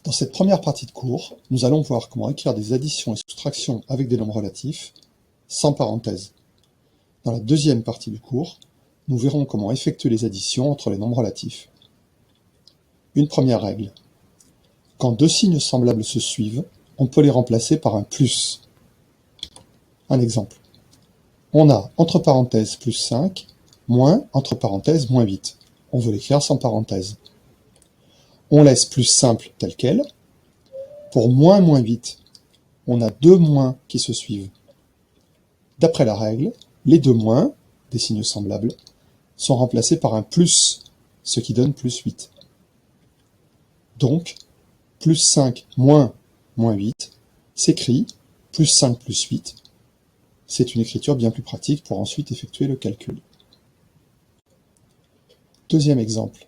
Dans cette première partie de cours, nous allons voir comment écrire des additions et soustractions avec des nombres relatifs, sans parenthèses. Dans la deuxième partie du cours, nous verrons comment effectuer les additions entre les nombres relatifs. Une première règle. Quand deux signes semblables se suivent, on peut les remplacer par un plus. Un exemple. On a entre parenthèses plus 5, moins entre parenthèses moins 8. On veut l'écrire sans parenthèse. On laisse plus simple tel quel. Pour moins 8, on a deux moins qui se suivent. D'après la règle, les deux moins, des signes semblables, sont remplacés par un plus, ce qui donne plus 8. Donc, plus 5 moins 8 s'écrit plus 5 plus 8. C'est une écriture bien plus pratique pour ensuite effectuer le calcul. Deuxième exemple,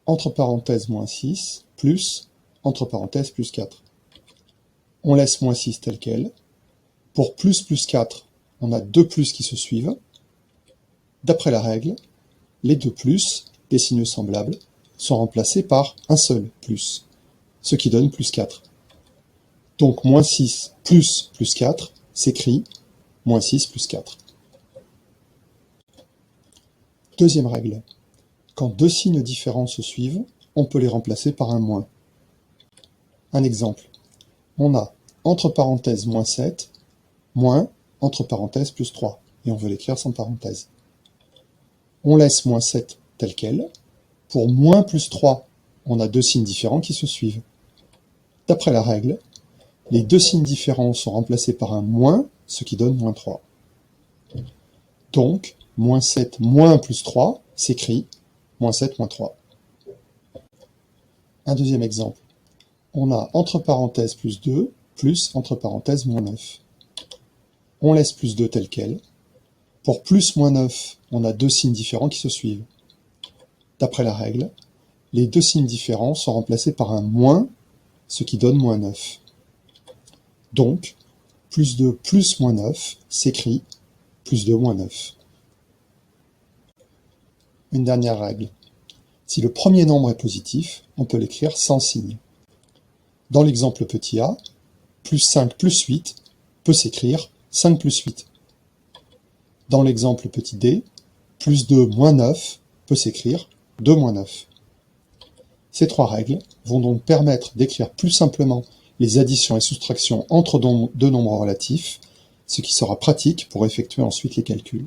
entre parenthèses moins 6 plus entre parenthèses plus 4. On laisse moins 6 tel quel. Pour plus 4, on a deux plus qui se suivent. D'après la règle, les deux plus, des signes semblables, sont remplacés par un seul plus, ce qui donne plus 4. Donc moins 6 plus 4 s'écrit moins 6 plus 4. Deuxième règle. Quand deux signes différents se suivent, on peut les remplacer par un moins. Un exemple. On a entre parenthèses moins 7, moins entre parenthèses plus 3, et on veut l'écrire sans parenthèse. On laisse moins 7 tel quel. Pour moins plus 3, on a deux signes différents qui se suivent. D'après la règle, les deux signes différents sont remplacés par un moins, ce qui donne moins 3. Donc, moins 7 moins plus 3 s'écrit moins 7 moins 3. Un deuxième exemple. On a entre parenthèses plus 2, plus entre parenthèses moins 9. On laisse plus 2 tel quel. Pour plus moins 9, on a deux signes différents qui se suivent. D'après la règle, les deux signes différents sont remplacés par un moins, ce qui donne moins 9. Donc, plus 2 plus moins 9 s'écrit plus 2 moins 9. Une dernière règle. Si le premier nombre est positif, on peut l'écrire sans signe. Dans l'exemple petit a, plus 5 plus 8 peut s'écrire 5 plus 8. Dans l'exemple petit d, plus 2 moins 9 peut s'écrire 2 moins 9. Ces trois règles vont donc permettre d'écrire plus simplement les additions et soustractions entre deux nombres relatifs, ce qui sera pratique pour effectuer ensuite les calculs.